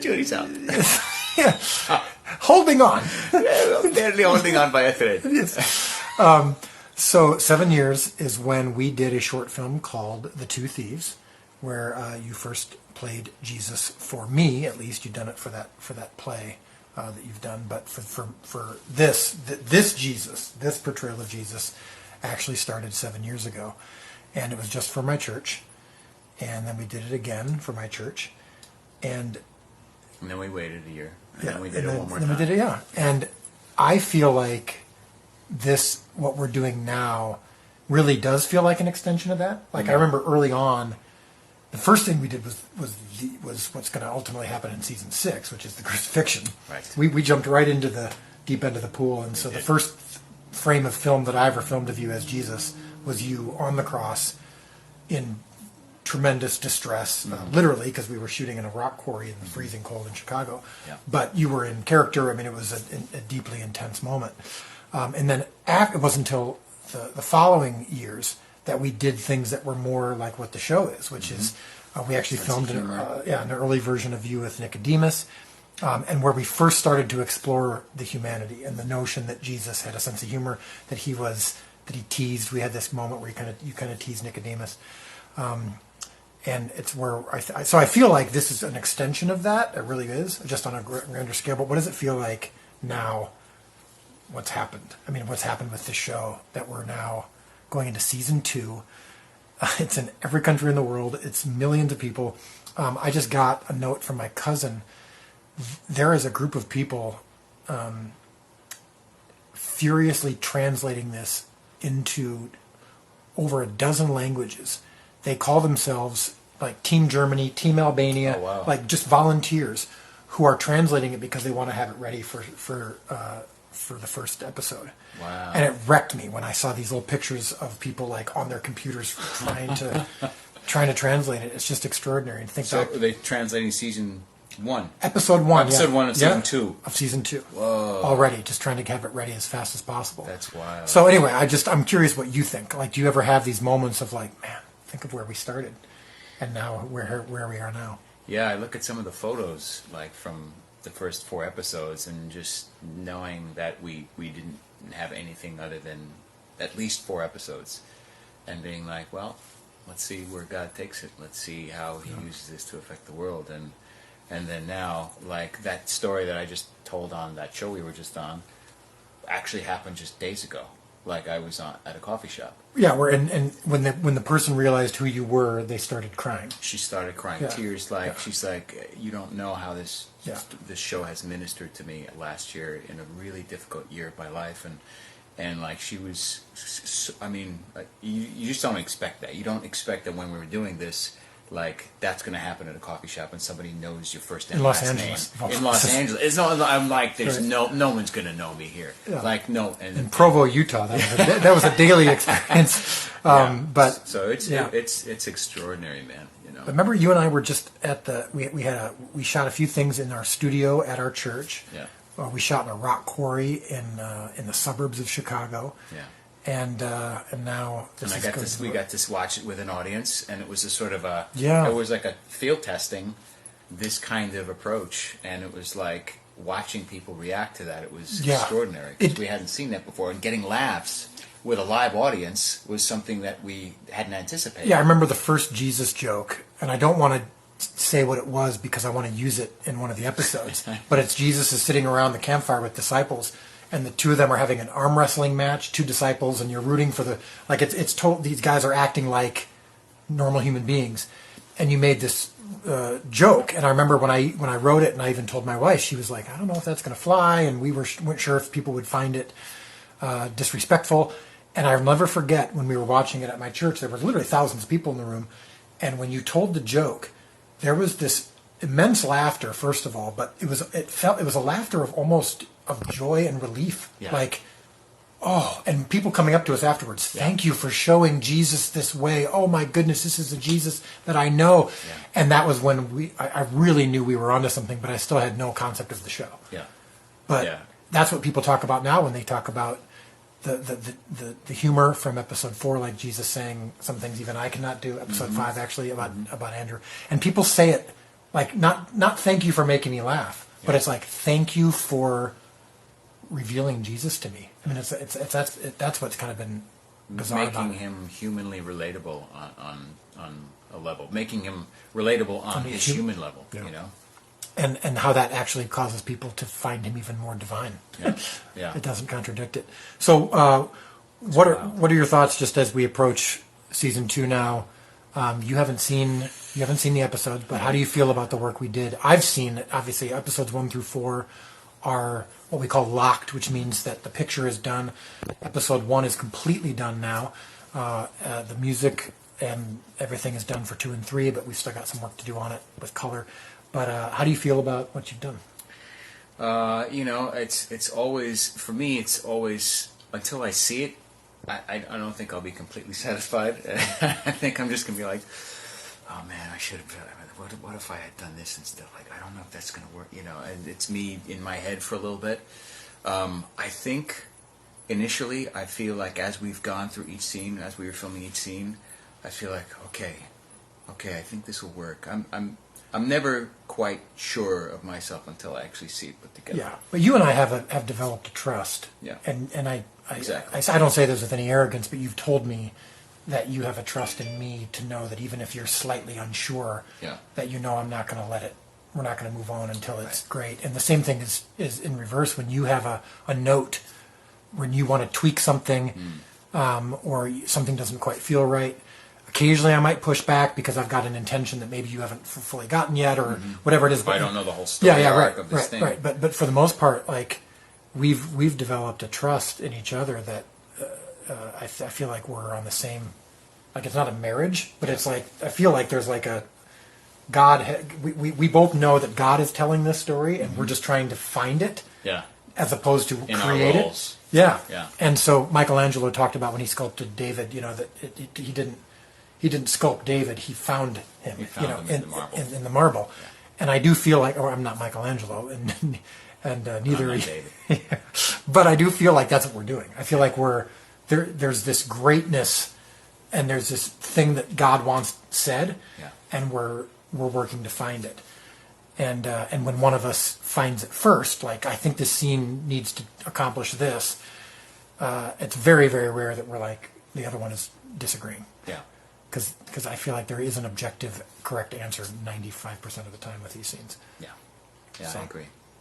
Julie's out. Yeah. Holding on. Barely holding on by a thread. Yes. So 7 years is when we did a short film called The Two Thieves, where you first played Jesus for me. At least you've done it for that play that you've done. But for this Jesus, this portrayal of Jesus, actually started 7 years ago, and it was just for my church, and then we did it again for my church, and then we waited a year, and yeah, then we did it one more then time. we did it, yeah. And I feel like what we're doing now really does feel like an extension of that. Like, I remember early on, the first thing we did was what's going to ultimately happen in season 6, which is the crucifixion. Right. We jumped right into the deep end of the pool, and so the first frame of film that I ever filmed of you as Jesus was you on the cross in tremendous distress, literally, because we were shooting in a rock quarry in the freezing cold in Chicago. Yeah. But you were in character. I mean, it was a deeply intense moment. And then it wasn't until the following years that we did things that were more like what the show is, which is we actually filmed an early version of you with Nicodemus, and where we first started to explore the humanity and the notion that Jesus had a sense of humor, that he teased. We had this moment where you kind of teased Nicodemus. And it's where so I feel like this is an extension of that. It really is, just on a grander scale. But what does it feel like now? What's happened? I mean, what's happened with this show that we're now going into season 2? It's in every country in the world. It's millions of people. I just got a note from my cousin. There is a group of people furiously translating this into over a dozen languages. They call themselves like Team Germany, Team Albania, like just volunteers who are translating it because they want to have it ready for the first episode. Wow. And it wrecked me when I saw these little pictures of people like on their computers trying to translate it. It's just extraordinary. And think so are they translating season 1? Episode 1. Episode 1 of season 2. Of season 2. Whoa. Already, just trying to have it ready as fast as possible. That's wild. So anyway, I'm curious what you think. Like, do you ever have these moments of like, man, think of where we started and now where we are now? Yeah, I look at some of the photos like from the first 4 episodes, and just knowing that we didn't have anything other than at least 4 episodes, and being like, well, let's see where God takes it. Let's see how he uses this to affect the world. And then now, like that story that I just told on that show we were just on actually happened just days ago. Like I was at a coffee shop. Yeah, and when the person realized who you were, they started crying. She started crying, tears. She's like, you don't know how this show has ministered to me last year in a really difficult year of my life, and like she was, I mean, you just don't expect that. You don't expect that when we were doing this, like that's going to happen at a coffee shop and somebody knows your first and last name. In Los Angeles. It's not, I'm like, there's no one's going to know me here. Yeah. Like no. And in Provo, Utah, that was a daily experience. But so it's extraordinary, man. You know. But remember, you and I were just at we shot a few things in our studio at our church. Yeah. We shot in a rock quarry in the suburbs of Chicago. Yeah. And now we got to watch it with an audience, and it was a sort of it was like a field testing this kind of approach, and it was like watching people react to that. It was extraordinary because we hadn't seen that before, and getting laughs with a live audience was something that we hadn't anticipated. Yeah, I remember the first Jesus joke, and I don't want to say what it was because I want to use it in one of the episodes, but it's Jesus is sitting around the campfire with disciples, and the two of them are having an arm wrestling match, 2 disciples, and you're rooting for it's told these guys are acting like normal human beings, and you made this joke, and I remember when I wrote it, and I even told my wife, she was like, I don't know if that's going to fly, and we weren't sure if people would find it disrespectful, and I'll never forget when we were watching it at my church, there were literally thousands of people in the room, and when you told the joke, there was this immense laughter, first of all, but it was a laughter of joy and relief. Yeah. Like, and people coming up to us afterwards, thank you for showing Jesus this way. Oh my goodness, this is the Jesus that I know. Yeah. And that was when I really knew we were onto something, but I still had no concept of the show. Yeah. But that's what people talk about now when they talk about the humor from episode 4, like Jesus saying some things even I cannot do. Episode 5 actually about Andrew. And people say it like not thank you for making me laugh, but it's like thank you for revealing Jesus to me. I mean, that's what's kind of been bizarre about Making it. him humanly relatable on a level, making him relatable on his human level, Yeah. you know. And how that actually causes people to find him even more divine. Yeah, yeah. It doesn't contradict it. So, what are your thoughts just as we approach season 2 now? You haven't seen the episodes, but how do you feel about the work we did? I've seen, obviously, episodes 1 through 4 are what we call locked, which means that the picture is done. Episode 1 is completely done now. The music and everything is done for 2 and 3, but we've still got some work to do on it with color. But how do you feel about what you've done? You know, it's always, for me, it's always, until I see it, I don't think I'll be completely satisfied. I think I'm just going to be like, oh man, I should have, what if I had done this instead? Like, I don't know if that's going to work, you know, and it's me in my head for a little bit. I think initially, I feel like as we've gone through each scene, as we were filming each scene, I feel like, okay, I think this will work. I'm never quite sure of myself until I actually see it put together. Yeah, but you and I have developed a trust. Yeah. And I Exactly. I don't say this with any arrogance, but you've told me that you have a trust in me to know that even if you're slightly unsure, Yeah. that you know I'm not going to let it. We're not going to move on until it's great. And the same thing is in reverse when you have a note when you want to tweak something or something doesn't quite feel right. Occasionally I might push back because I've got an intention that maybe you haven't fully gotten yet or whatever it is. If I don't know the whole story arc of this thing. Right. But for the most part, like we've developed a trust in each other that I feel like we're on the same. Like it's not a marriage, but it's like I feel like there's like a God. We both know that God is telling this story, and we're just trying to find it. Yeah. As opposed to In create our it. roles. Yeah. Yeah. And so Michelangelo talked about when he sculpted David, you know, that he didn't sculpt David, he found him, He found you know, him in the marble. in the marble. Yeah. And I do feel like, or I'm not Michelangelo, and neither are I'm not you. David. But I do feel like that's what we're doing. I feel like there's this greatness and there's this thing that God once said, Yeah. and we're working to find it. And when one of us finds it first, like I think this scene needs to accomplish this, it's very, very rare that we're like the other one is disagreeing. Yeah. Because I feel like there is an objective, correct answer 95% of the time with these scenes. Yeah. Yeah, So. I agree.